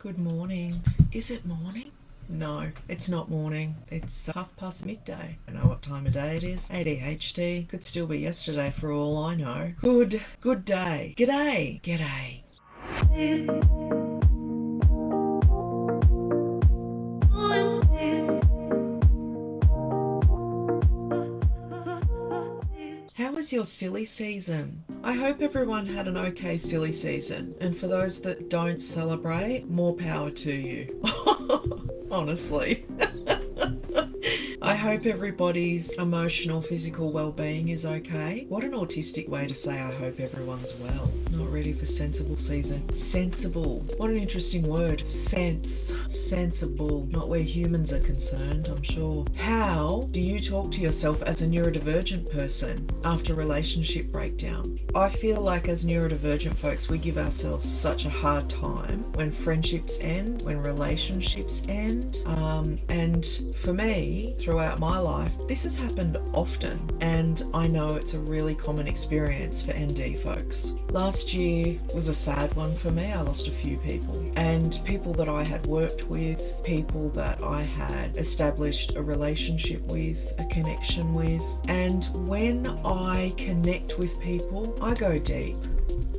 Good morning. Is it morning? No, it's not morning. It's midday. I know what time of day it is. ADHD. Could still be yesterday for all I know. Good day. G'day. How was your silly season? I hope everyone had an okay silly season, and for those that don't celebrate, more power to you. Honestly. I hope everybody's emotional, physical well-being is okay. What an autistic way to say I hope everyone's well. Not ready for sensible season. Sensible. What an interesting word. Sensible. Not where humans are concerned, I'm sure. How do you talk to yourself as a neurodivergent person after relationship breakdown? I feel like as neurodivergent folks, we give ourselves such a hard time when friendships end, when relationships end. And for me, throughout my life, this has happened often, and I know it's a really common experience for ND folks. Last year was a sad one for me. I lost a few people, and people that I had worked with, people that I had established a relationship with, a connection with. And when I connect with people, I go deep.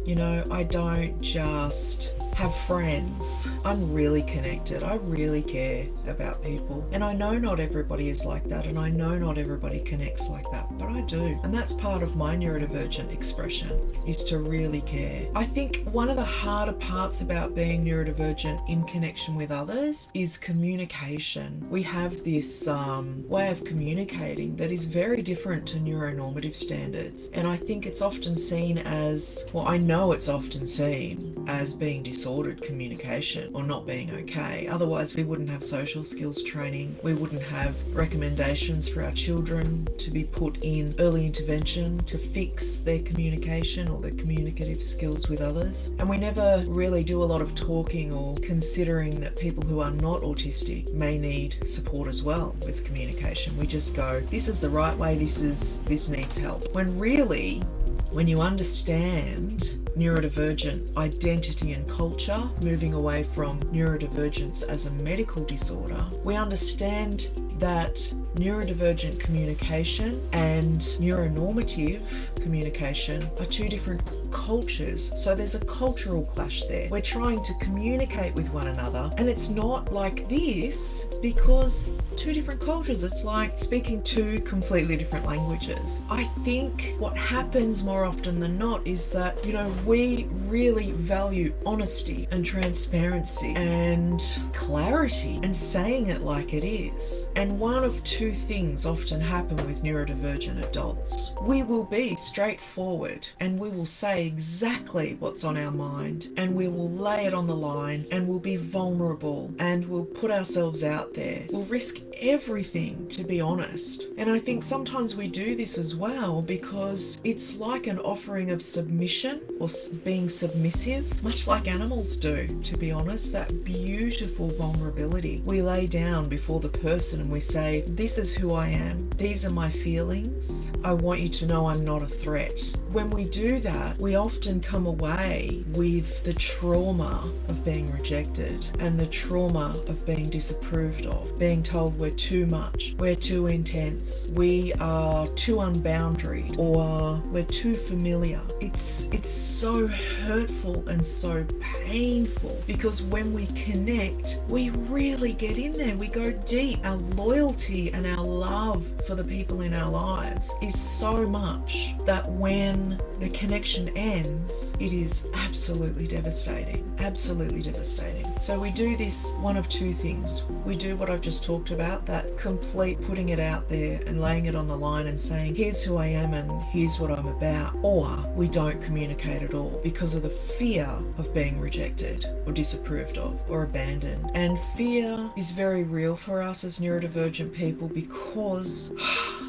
You know, I don't just have friends. I'm really connected. I really care about people. And I know not everybody is like that, and I know not everybody connects like that, but I do. And that's part of my neurodivergent expression, is to really care. I think one of the harder parts about being neurodivergent in connection with others is communication. We have this way of communicating that is very different to neuronormative standards. And I think it's often seen as, well, I know it's often seen as being disordered communication or not being okay. Otherwise, we wouldn't have social skills training. We wouldn't have recommendations for our children to be put in early intervention to fix their communication or their communicative skills with others. And we never really do a lot of talking or considering that people who are not autistic may need support as well with communication. We just go, this is the right way, this needs help. When really, when you understand neurodivergent identity and culture, moving away from neurodivergence as a medical disorder, we understand that neurodivergent communication and neuronormative communication are two different cultures. So there's a cultural clash there. We're trying to communicate with one another, and it's not like this because two different cultures. It's like speaking two completely different languages. I think what happens more often than not is that, you know, we really value honesty and transparency and clarity and saying it like it is. And one of two things often happen with neurodivergent adults. We will be straightforward and we will say exactly what's on our mind, and we will lay it on the line, and we'll be vulnerable, and we'll put ourselves out there. We'll risk everything to be honest. And I think sometimes we do this as well because it's like an offering of submission or being submissive, much like animals do, to be honest. That beautiful vulnerability. We lay down before the person and we say, this is who I am. These are my feelings. I want you to know I'm not a threat. When we do that, we often come away with the trauma of being rejected and the trauma of being disapproved of, being told we're too much, we're too intense, we are too unboundaried, or we're too familiar. It's so hurtful and so painful because when we connect, we really get in there. We go deep. Our loyalty and our love for the people in our lives is so much that when the connection ends, it is absolutely devastating. Absolutely devastating. So we do this one of two things. We do what I've just talked about, that complete putting it out there and laying it on the line and saying, here's who I am and here's what I'm about. Or we don't communicate at all because of the fear of being rejected or disapproved of or abandoned. And fear is very real for us as neurodivergent people because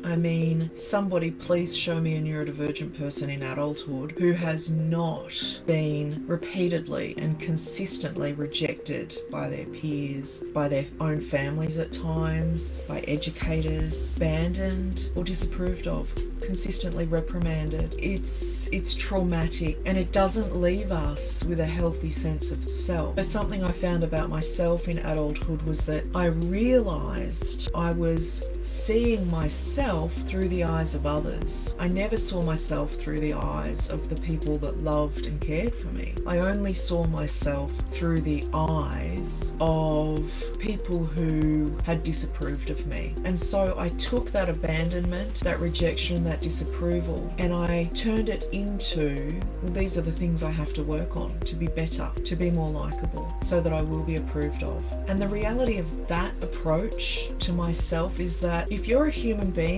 I mean, somebody please show me a neurodivergent person in adulthood who has not been repeatedly and consistently rejected by their peers, by their own families at times, by educators, abandoned or disapproved of, consistently reprimanded. It's traumatic, and it doesn't leave us with a healthy sense of self. So something I found about myself in adulthood was that I realized I was seeing myself through the eyes of others. I never saw myself through the eyes of the people that loved and cared for me. I only saw myself through the eyes of people who had disapproved of me. And so I took that abandonment, that rejection, that disapproval, and I turned it into, well, these are the things I have to work on to be better, to be more likable, so that I will be approved of. And the reality of that approach to myself is that if you're a human being,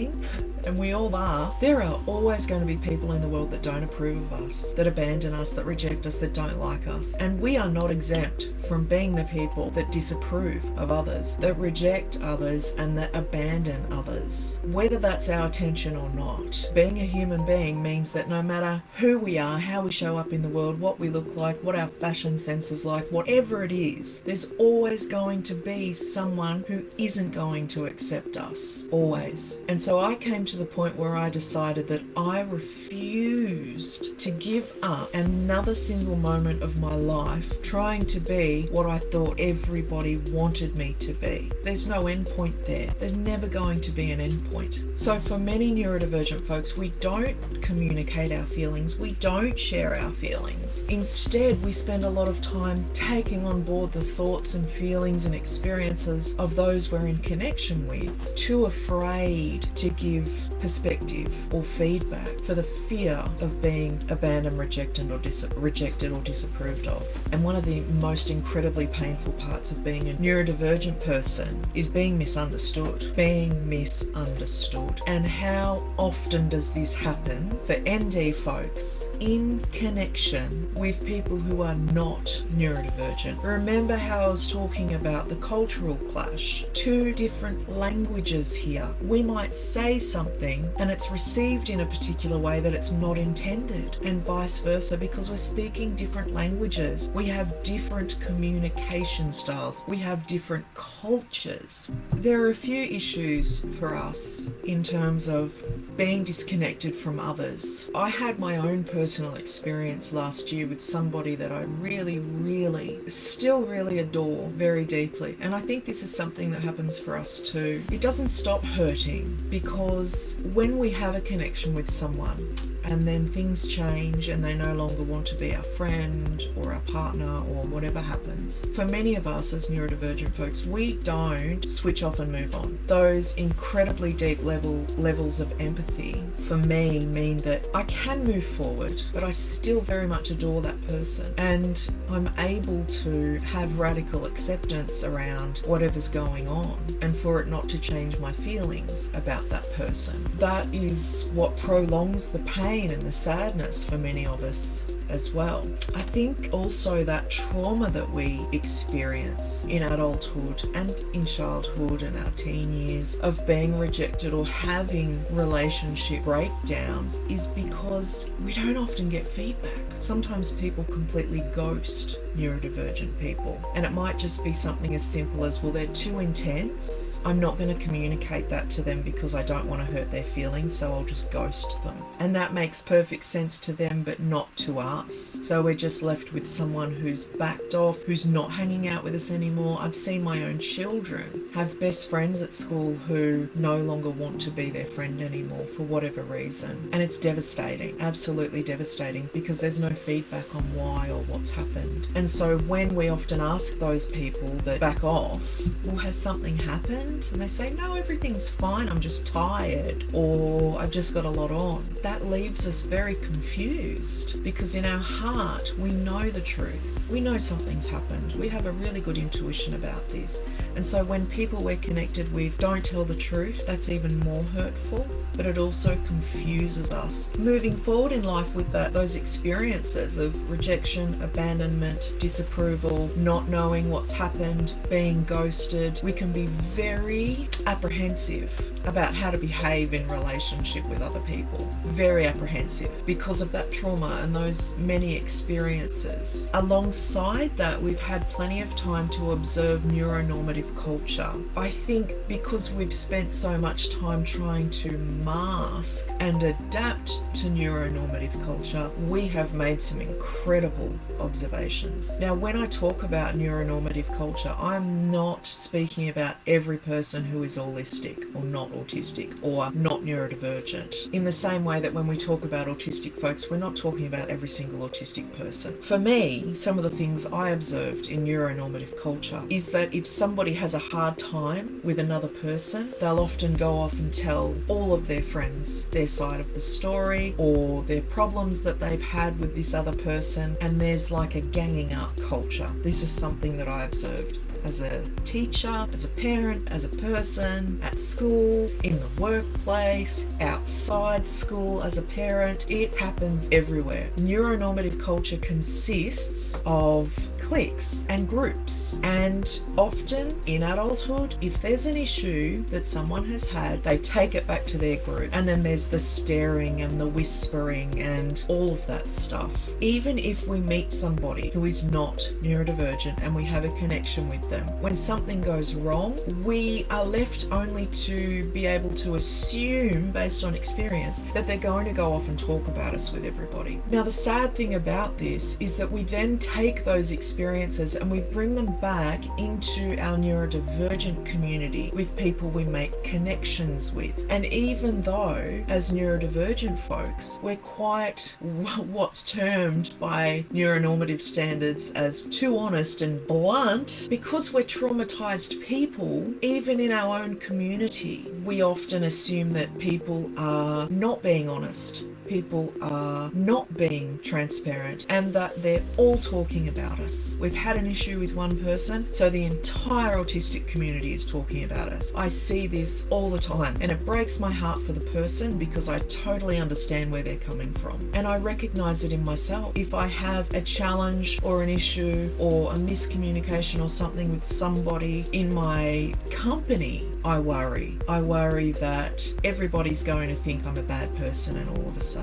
and we all are, there are always going to be people in the world that don't approve of us, that abandon us, that reject us, that don't like us. And we are not exempt from being the people that disapprove of others, that reject others, and that abandon others. Whether that's our intention or not, being a human being means that no matter who we are, how we show up in the world, what we look like, what our fashion sense is like, whatever it is, there's always going to be someone who isn't going to accept us. Always. And so I came to the point where I decided that I refused to give up another single moment of my life trying to be what I thought everybody wanted me to be. There's no end point there. There's never going to be an end point. So for many neurodivergent folks, we don't communicate our feelings. We don't share our feelings. Instead, we spend a lot of time taking on board the thoughts and feelings and experiences of those we're in connection with, too afraid to give perspective or feedback for the fear of being abandoned, rejected or disapproved of. And one of the most incredibly painful parts of being a neurodivergent person is being misunderstood. And how often does this happen for ND folks in connection with people who are not neurodivergent? Remember how I was talking about the cultural clash? Two different languages here. We might say something and it's received in a particular way that it's not intended, and vice versa, because we're speaking different languages. We have different communication styles. We have different cultures. There are a few issues for us in terms of being disconnected from others. I had my own personal experience last year with somebody that I still really adore very deeply. And I think this is something that happens for us too. It doesn't stop hurting, because when we have a connection with someone and then things change and they no longer want to be our friend or our partner or whatever happens, for many of us as neurodivergent folks, we don't switch off and move on. Those incredibly deep levels of empathy for me mean that I can move forward, but I still very much adore that person, and I'm able to have radical acceptance around whatever's going on, and for it not to change my feelings about that person. That is what prolongs the pain and the sadness for many of us as well. I think also that trauma that we experience in adulthood and in childhood and our teen years of being rejected or having relationship breakdowns is because we don't often get feedback. Sometimes people completely ghost neurodivergent people, and it might just be something as simple as, well, they're too intense, I'm not going to communicate that to them because I don't want to hurt their feelings, so I'll just ghost them. And that makes perfect sense to them, but not to us. So we're just left with someone who's backed off, who's not hanging out with us anymore. I've seen my own children have best friends at school who no longer want to be their friend anymore for whatever reason, and it's devastating, absolutely devastating, because there's no feedback on why or what's happened. And so when we often ask those people that back off, well, has something happened? And they say, no, everything's fine, I'm just tired, or I've just got a lot on. That leaves us very confused, because in our heart, we know the truth. We know something's happened. We have a really good intuition about this. And so when people we're connected with don't tell the truth, that's even more hurtful, but it also confuses us. Moving forward in life with those experiences of rejection, abandonment, judgment, disapproval, not knowing what's happened, being ghosted. We can be very apprehensive about how to behave in relationship with other people. Very apprehensive because of that trauma and those many experiences. Alongside that, we've had plenty of time to observe neuronormative culture. I think because we've spent so much time trying to mask and adapt to neuronormative culture, we have made some incredible observations. Now, when I talk about neuronormative culture, I'm not speaking about every person who is autistic or not autistic or not neurodivergent. In the same way that when we talk about autistic folks, we're not talking about every single autistic person. For me, some of the things I observed in neuronormative culture is that if somebody has a hard time with another person, they'll often go off and tell all of their friends their side of the story or their problems that they've had with this other person, and there's like a ganging up culture. This is something that I observed as a teacher, as a parent, as a person, at school, in the workplace, outside school, as a parent. It happens everywhere. Neuronormative culture consists of cliques and groups, and often in adulthood, if there's an issue that someone has had, they take it back to their group, and then there's the staring and the whispering and all of that stuff. Even if we meet somebody who is not neurodivergent and we have a connection with them, when something goes wrong, we are left only to be able to assume, based on experience, that they're going to go off and talk about us with everybody. Now, the sad thing about this is that we then take those experiences and we bring them back into our neurodivergent community with people we make connections with. And even though, as neurodivergent folks, we're quite what's termed by neuronormative standards as too honest and blunt, because we're traumatized people, even in our own community, we often assume that people are not being honest. People are not being transparent, and that they're all talking about us. We've had an issue with one person, so the entire autistic community is talking about us. I see this all the time, and it breaks my heart for the person because I totally understand where they're coming from. And I recognize it in myself. If I have a challenge or an issue or a miscommunication or something with somebody in my company, I worry. I worry that everybody's going to think I'm a bad person, and all of a sudden,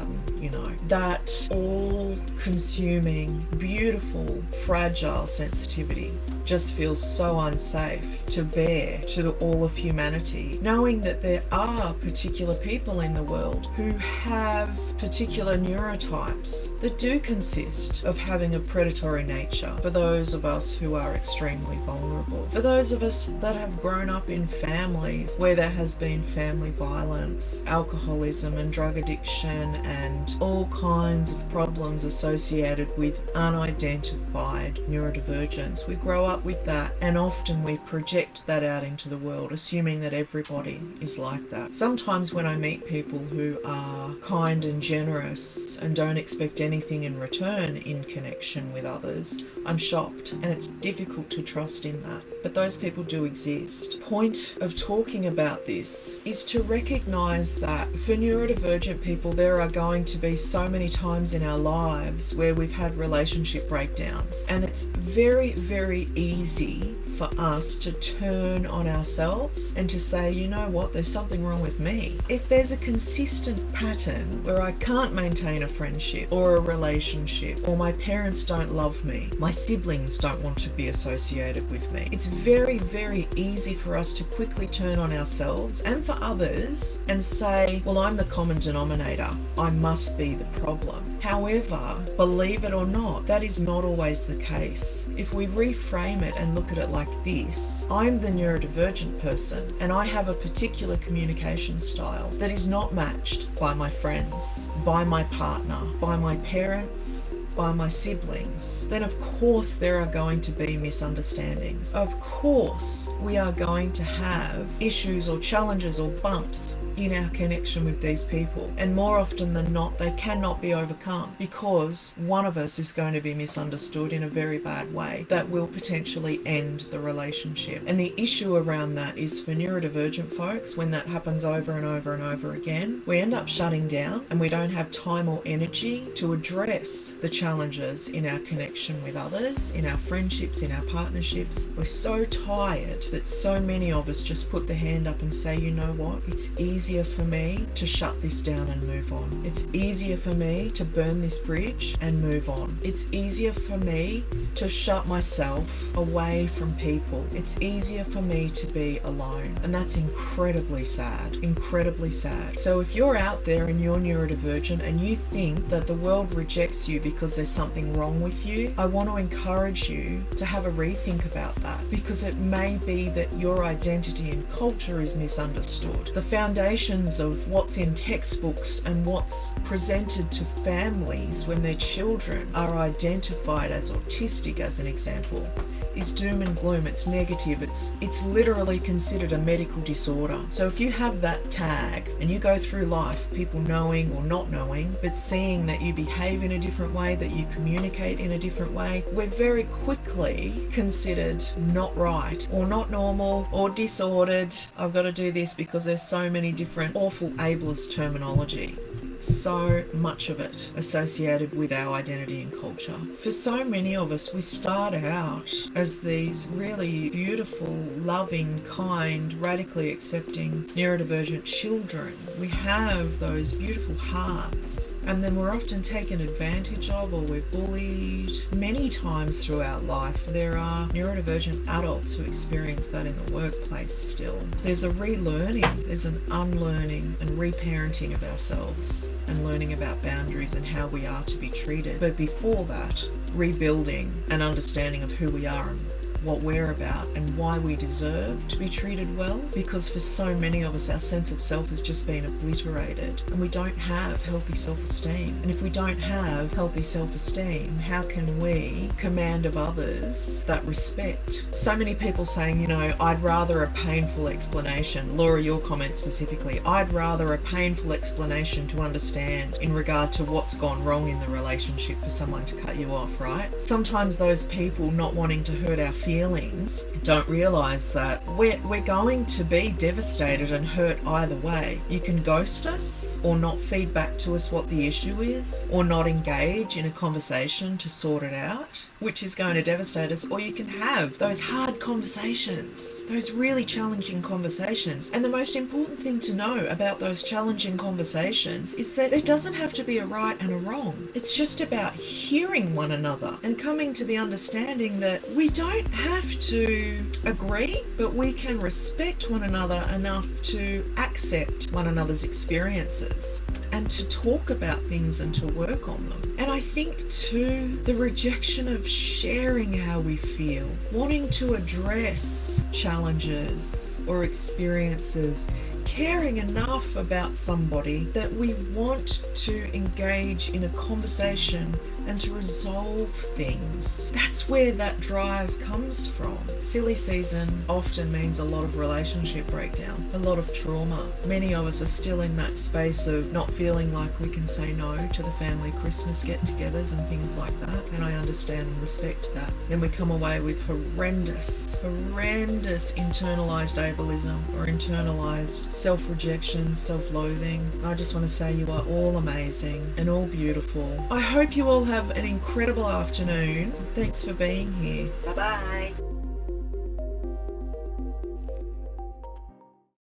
that all-consuming, beautiful, fragile sensitivity just feels so unsafe to bear to all of humanity, knowing that there are particular people in the world who have particular neurotypes that do consist of having a predatory nature. For those of us who are extremely vulnerable, for those of us that have grown up in families where there has been family violence, alcoholism and drug addiction and all kinds of problems associated with unidentified neurodivergence. We grow up with that, and often we project that out into the world, assuming that everybody is like that. Sometimes when I meet people who are kind and generous and don't expect anything in return in connection with others, I'm shocked, and it's difficult to trust in that. But those people do exist. Point of talking about this is to recognize that for neurodivergent people, there are going to be so many times in our lives where we've had relationship breakdowns, and it's very, very easy for us to turn on ourselves and to say, you know what, there's something wrong with me. If there's a consistent pattern where I can't maintain a friendship or a relationship, or my parents don't love me, my siblings don't want to be associated with me, it's very, very easy for us to quickly turn on ourselves and for others and say, well, I'm the common denominator, I must be the problem. However, believe it or not, that is not always the case. If we reframe it and look at it like this, I'm the neurodivergent person, and I have a particular communication style that is not matched by my friends, by my partner, by my parents, by my siblings, then of course there are going to be misunderstandings. Of course we are going to have issues or challenges or bumps in our connection with these people. And more often than not, they cannot be overcome because one of us is going to be misunderstood in a very bad way that will potentially end the relationship. And the issue around that is for neurodivergent folks, when that happens over and over and over again, we end up shutting down and we don't have time or energy to address the challenges in our connection with others, in our friendships, in our partnerships. We're so tired that so many of us just put the hand up and say, you know what, it's easier for me to shut this down and move on. It's easier for me to burn this bridge and move on. It's easier for me to shut myself away from people. It's easier for me to be alone. And that's incredibly sad, incredibly sad. So if you're out there and you're neurodivergent and you think that the world rejects you because there's something wrong with you, I want to encourage you to have a rethink about that, because it may be that your identity and culture is misunderstood. The foundations of what's in textbooks and what's presented to families when their children are identified as autistic, as an example, is doom and gloom. It's negative. It's literally considered a medical disorder. So if you have that tag and you go through life, people knowing or not knowing, but seeing that you behave in a different way, that you communicate in a different way, we're very quickly considered not right or not normal or disordered. I've got to do this because there's so many different awful ableist terminology. So much of it associated with our identity and culture. For so many of us, we start out as these really beautiful, loving, kind, radically accepting, neurodivergent children. We have those beautiful hearts, and then we're often taken advantage of, or we're bullied. Many times throughout life, there are neurodivergent adults who experience that in the workplace still. There's a relearning, there's an unlearning and reparenting of ourselves, and learning about boundaries and how we are to be treated. But before that, rebuilding an understanding of who we are and what we're about and why we deserve to be treated well, because for so many of us, our sense of self has just been obliterated and we don't have healthy self-esteem. And if we don't have healthy self-esteem, how can we command of others that respect? So many people saying, you know, I'd rather a painful explanation. Laura, your comment specifically, I'd rather a painful explanation to understand in regard to what's gone wrong in the relationship for someone to cut you off, right? Sometimes those people not wanting to hurt our feelings don't realize that we're going to be devastated and hurt either way. You can ghost us or not feed back to us what the issue is, or not engage in a conversation to sort it out, which is going to devastate us, or you can have those hard conversations, those really challenging conversations. And the most important thing to know about those challenging conversations is that there doesn't have to be a right and a wrong. It's just about hearing one another and coming to the understanding that we don't have to agree, but we can respect one another enough to accept one another's experiences and to talk about things and to work on them. And I think too, the rejection of sharing how we feel, wanting to address challenges or experiences, caring enough about somebody that we want to engage in a conversation and to resolve things. That's where that drive comes from. Silly season often means a lot of relationship breakdown, a lot of trauma. Many of us are still in that space of not feeling like we can say no to the family Christmas get-togethers and things like that, and I understand and respect that. Then we come away with horrendous internalized ableism or internalized self-rejection, self-loathing. I just want to say you are all amazing and all beautiful. I hope you all have an incredible afternoon. Thanks for being here. Bye-bye.